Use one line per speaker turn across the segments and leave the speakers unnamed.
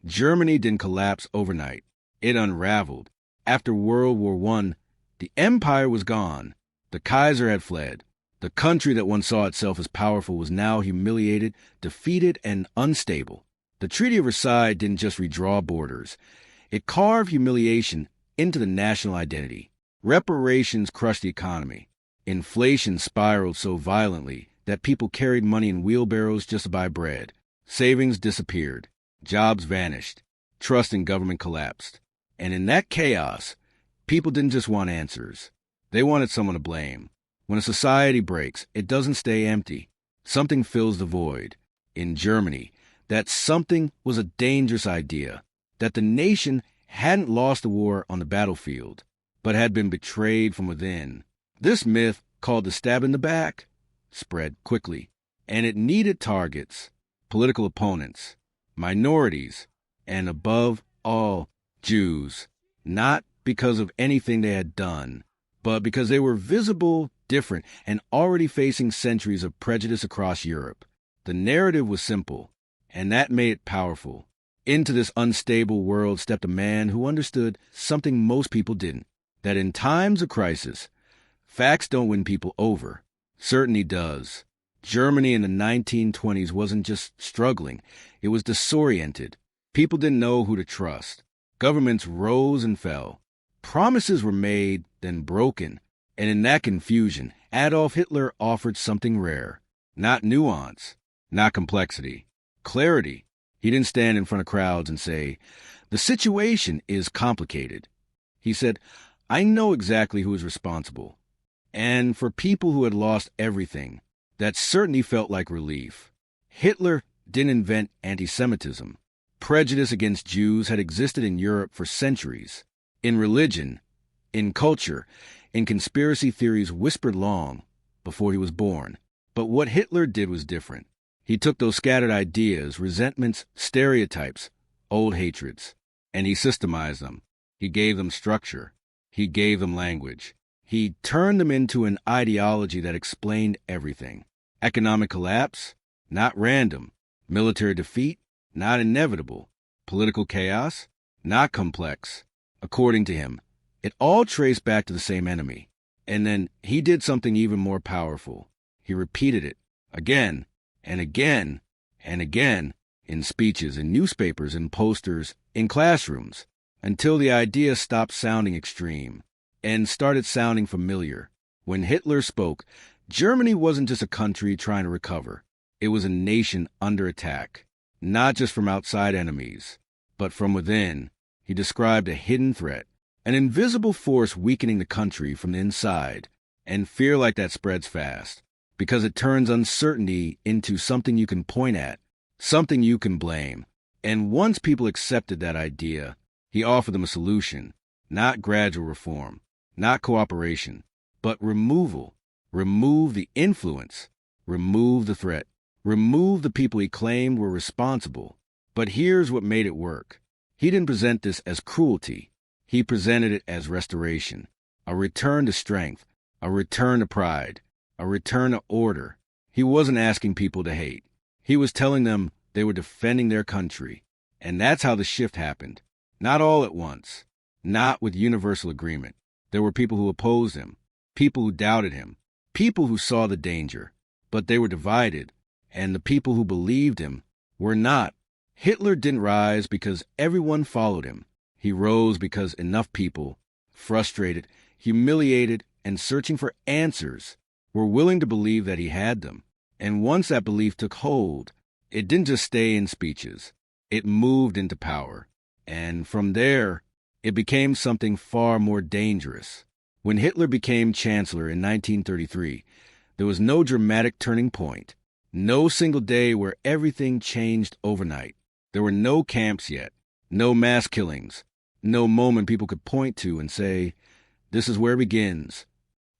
Germany didn't collapse overnight. It unraveled. After World War I, the empire was gone. The Kaiser had fled. The country that once saw itself as powerful was now humiliated, defeated, and unstable. The Treaty of Versailles didn't just redraw borders. It carved humiliation into the national identity. Reparations crushed the economy. Inflation spiraled so violently that people carried money in wheelbarrows just to buy bread. Savings disappeared. Jobs vanished. Trust in government collapsed. And in that chaos, people didn't just want answers. They wanted someone to blame. When a society breaks, it doesn't stay empty. Something fills the void. In Germany, that something was a dangerous idea, that the nation hadn't lost the war on the battlefield, but had been betrayed from within. This myth, called the stab in the back, spread quickly, and it needed targets, political opponents, minorities, and above all, Jews, not because of anything they had done, but because they were visible, different, and already facing centuries of prejudice across Europe. The narrative was simple, and that made it powerful. Into this unstable world stepped a man who understood something most people didn't, that in times of crisis, facts don't win people over. Certainty does. Germany in the 1920s wasn't just struggling, it was disoriented. People didn't know who to trust. Governments rose and fell. Promises were made, then broken. And in that confusion, Adolf Hitler offered something rare. Not nuance, not complexity. Clarity. He didn't stand in front of crowds and say, "The situation is complicated." He said, "I know exactly who is responsible." And for people who had lost everything, that certainly felt like relief. Hitler didn't invent anti-Semitism. Prejudice against Jews had existed in Europe for centuries. In religion, in culture, in conspiracy theories whispered long before he was born. But what Hitler did was different. He took those scattered ideas, resentments, stereotypes, old hatreds, and he systemized them. He gave them structure. He gave them language. He turned them into an ideology that explained everything. Economic collapse? Not random. Military defeat? Not inevitable. Political chaos? Not complex. According to him, it all traced back to the same enemy. And then he did something even more powerful. He repeated it again and again and again in speeches, in newspapers, in posters, in classrooms, until the idea stopped sounding extreme and started sounding familiar. When Hitler spoke, Germany wasn't just a country trying to recover. It was a nation under attack, not just from outside enemies, but from within. He described a hidden threat, an invisible force weakening the country from the inside. And fear like that spreads fast, because it turns uncertainty into something you can point at, something you can blame. And once people accepted that idea, he offered them a solution, not gradual reform, not cooperation, but removal. Remove the influence, remove the threat, remove the people he claimed were responsible. But here's what made it work. He didn't present this as cruelty. He presented it as restoration, a return to strength, a return to pride, a return to order. He wasn't asking people to hate. He was telling them they were defending their country. And that's how the shift happened. Not all at once, not with universal agreement. There were people who opposed him, people who doubted him, people who saw the danger, but they were divided, and the people who believed him were not. Hitler didn't rise because everyone followed him. He rose because enough people, frustrated, humiliated, and searching for answers, were willing to believe that he had them. And once that belief took hold, it didn't just stay in speeches. It moved into power. And from there, it became something far more dangerous. When Hitler became chancellor in 1933, there was no dramatic turning point, no single day where everything changed overnight. There were no camps yet, no mass killings, no moment people could point to and say, "This is where it begins."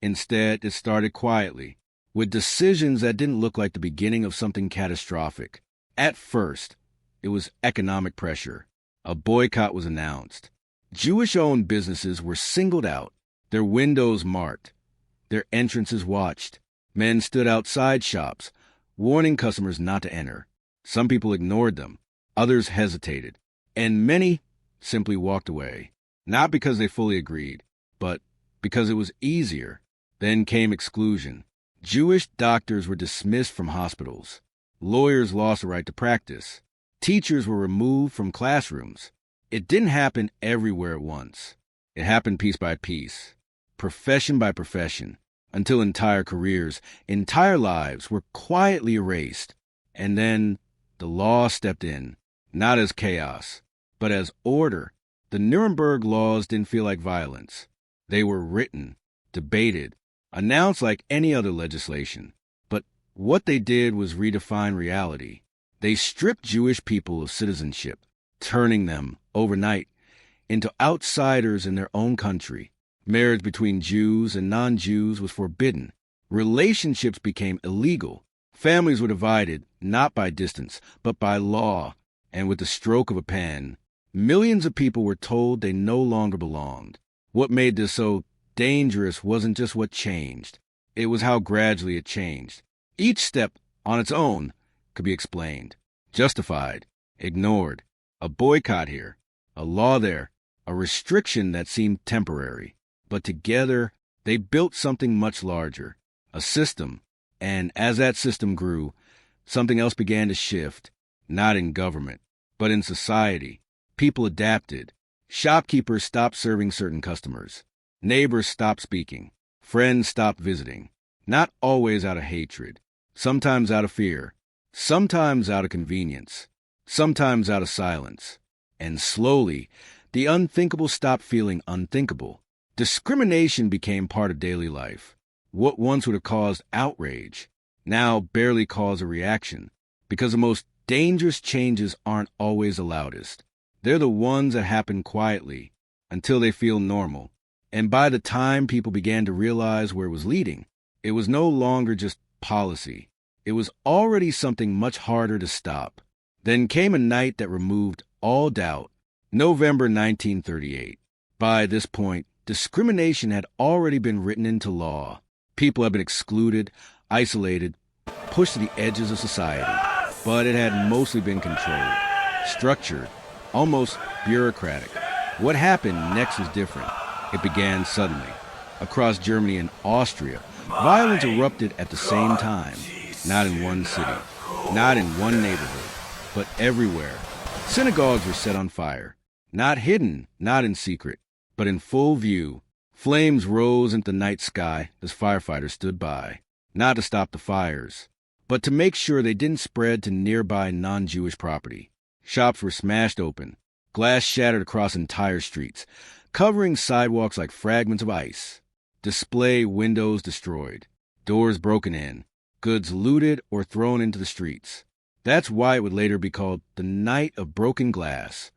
Instead, it started quietly, with decisions that didn't look like the beginning of something catastrophic. At first, it was economic pressure. A boycott was announced. Jewish-owned businesses were singled out, their windows marked, their entrances watched. Men stood outside shops, warning customers not to enter. Some people ignored them. Others hesitated. And many simply walked away, not because they fully agreed, but because it was easier. Then came exclusion. Jewish doctors were dismissed from hospitals. Lawyers lost the right to practice. Teachers were removed from classrooms. It didn't happen everywhere at once. It happened piece by piece, profession by profession, until entire careers, entire lives were quietly erased. And then the law stepped in, not as chaos, but as order. The Nuremberg laws didn't feel like violence. They were written, debated, announced like any other legislation. But what they did was redefine reality. They stripped Jewish people of citizenship, turning them, overnight, into outsiders in their own country. Marriage between Jews and non-Jews was forbidden. Relationships became illegal. Families were divided, not by distance, but by law. And with the stroke of a pen, millions of people were told they no longer belonged. What made this so dangerous wasn't just what changed. It was how gradually it changed. Each step, on its own, could be explained, justified, ignored. A boycott here, a law there, a restriction that seemed temporary. But together, they built something much larger, a system. And as that system grew, something else began to shift, not in government, but in society. People adapted. Shopkeepers stopped serving certain customers. Neighbors stopped speaking. Friends stopped visiting. Not always out of hatred, sometimes out of fear, sometimes out of convenience, sometimes out of silence. And slowly, the unthinkable stopped feeling unthinkable. Discrimination became part of daily life. What once would have caused outrage now barely cause a reaction, because the most dangerous changes aren't always the loudest. They're the ones that happen quietly until they feel normal. And by the time people began to realize where it was leading, it was no longer just policy. It was already something much harder to stop. Then came a night that removed all doubt. November 1938. By this point, discrimination had already been written into law. People had been excluded, isolated, pushed to the edges of society. But it had mostly been controlled, structured, almost bureaucratic. What happened next was different. It began suddenly. Across Germany and Austria, violence erupted at the same time. Not in one city, not in one neighborhood, but everywhere. Synagogues were set on fire. Not hidden, not in secret, but in full view. Flames rose into the night sky as firefighters stood by, not to stop the fires, but to make sure they didn't spread to nearby non-Jewish property. Shops were smashed open, glass shattered across entire streets, covering sidewalks like fragments of ice. Display windows destroyed, doors broken in, goods looted or thrown into the streets. That's why it would later be called the Night of Broken Glass.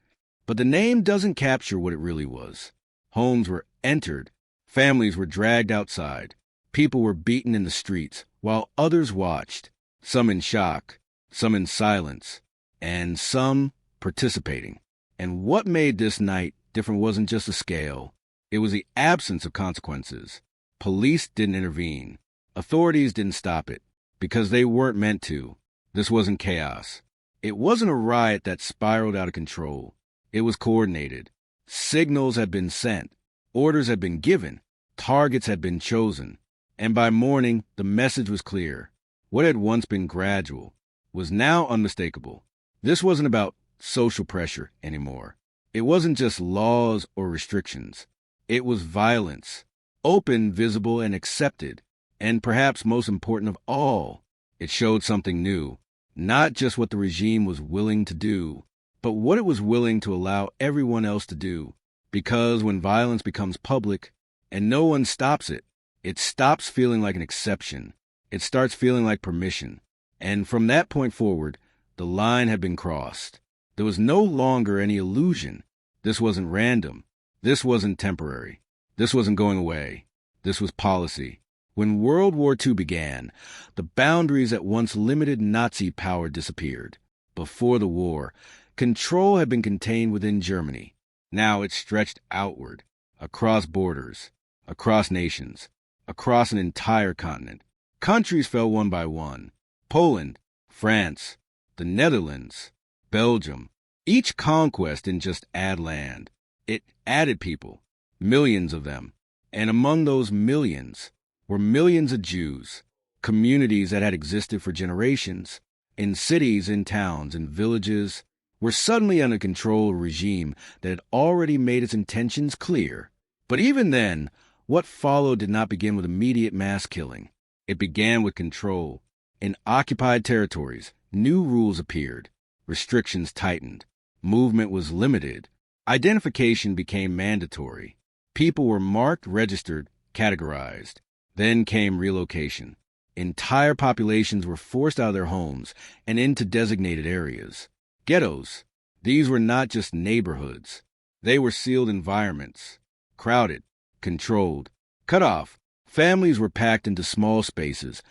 But the name doesn't capture what it really was. Homes were entered, families were dragged outside, people were beaten in the streets, while others watched, some in shock, some in silence, and some participating. And what made this night different wasn't just the scale. It was the absence of consequences. Police didn't intervene. Authorities didn't stop it, because they weren't meant to. This wasn't chaos. It wasn't a riot that spiraled out of control. It was coordinated. Signals had been sent. Orders had been given. Targets had been chosen. And by morning, the message was clear. What had once been gradual was now unmistakable. This wasn't about social pressure anymore. It wasn't just laws or restrictions. It was violence, open, visible, and accepted. And perhaps most important of all, it showed something new. Not just what the regime was willing to do, but what it was willing to allow everyone else to do. Because when violence becomes public and no one stops it, it stops feeling like an exception. It starts feeling like permission. And from that point forward, the line had been crossed. There was no longer any illusion. This wasn't random. This wasn't temporary. This wasn't going away. This was policy. When World War II began, the boundaries that once limited Nazi power disappeared. Before the war, control had been contained within Germany. Now it stretched outward, across borders, across nations, across an entire continent. Countries fell one by one. Poland, France, the Netherlands, Belgium, Each conquest didn't just add land. It added people, millions of them. And among those millions were millions of Jews, communities that had existed for generations, in cities, in towns, in villages, were suddenly under control of a regime that had already made its intentions clear. But even then, what followed did not begin with immediate mass killing. It began with control. In occupied territories, new rules appeared. Restrictions tightened. Movement was limited. Identification became mandatory. People were marked, registered, categorized. Then came relocation. Entire populations were forced out of their homes and into designated areas. Ghettos. These were not just neighborhoods. They were sealed environments. Crowded, controlled, cut off. Families were packed into small spaces,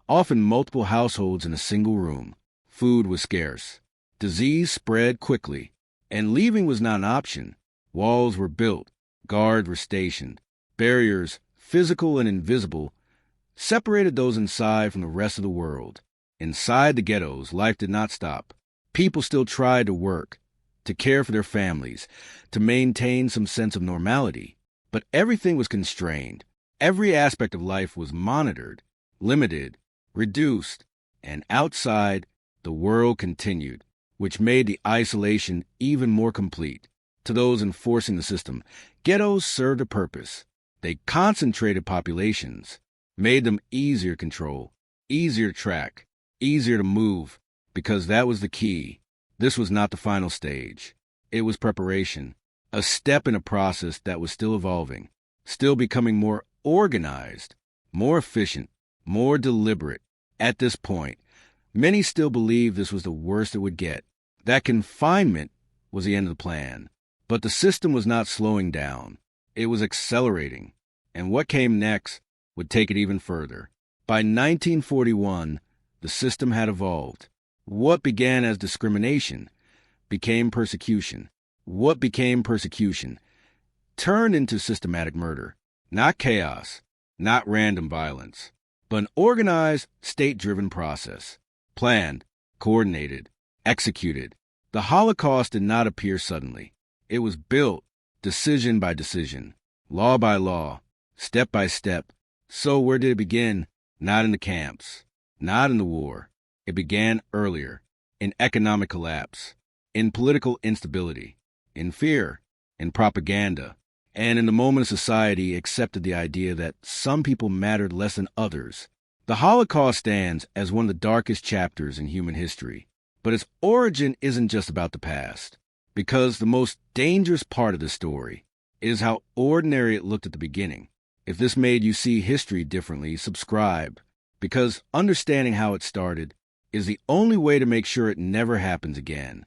often multiple households in a single room. Food was scarce. Disease spread quickly, and leaving was not an option. Walls were built. Guards were stationed. Barriers, physical and invisible, separated those inside from the rest of the world. Inside the ghettos, life did not stop. People still tried to work, to care for their families, to maintain some sense of normality. But everything was constrained. Every aspect of life was monitored, limited, reduced, and outside, the world continued, which made the isolation even more complete. To those enforcing the system, ghettos served a purpose. They concentrated populations, made them easier to control, easier to track, easier to move, because that was the key. This was not the final stage. It was preparation, a step in a process that was still evolving, still becoming more organized, more efficient, more deliberate. At this point, many still believed this was the worst it would get, that confinement was the end of the plan. But the system was not slowing down. It was accelerating, and what came next would take it even further. By 1941, the system had evolved. What began as discrimination became persecution. What became persecution turned into systematic murder. Not chaos, not random violence, but an organized, state-driven process. Planned, coordinated, executed. The Holocaust did not appear suddenly. It was built, decision by decision, law by law, step by step. So where did it begin? Not in the camps, not in the war. It began earlier, in economic collapse, in political instability, in fear, in propaganda, and in the moment society accepted the idea that some people mattered less than others. The Holocaust stands as one of the darkest chapters in human history, but its origin isn't just about the past, because the most dangerous part of the story is how ordinary it looked at the beginning. If this made you see history differently, subscribe, because understanding how it started is the only way to make sure it never happens again.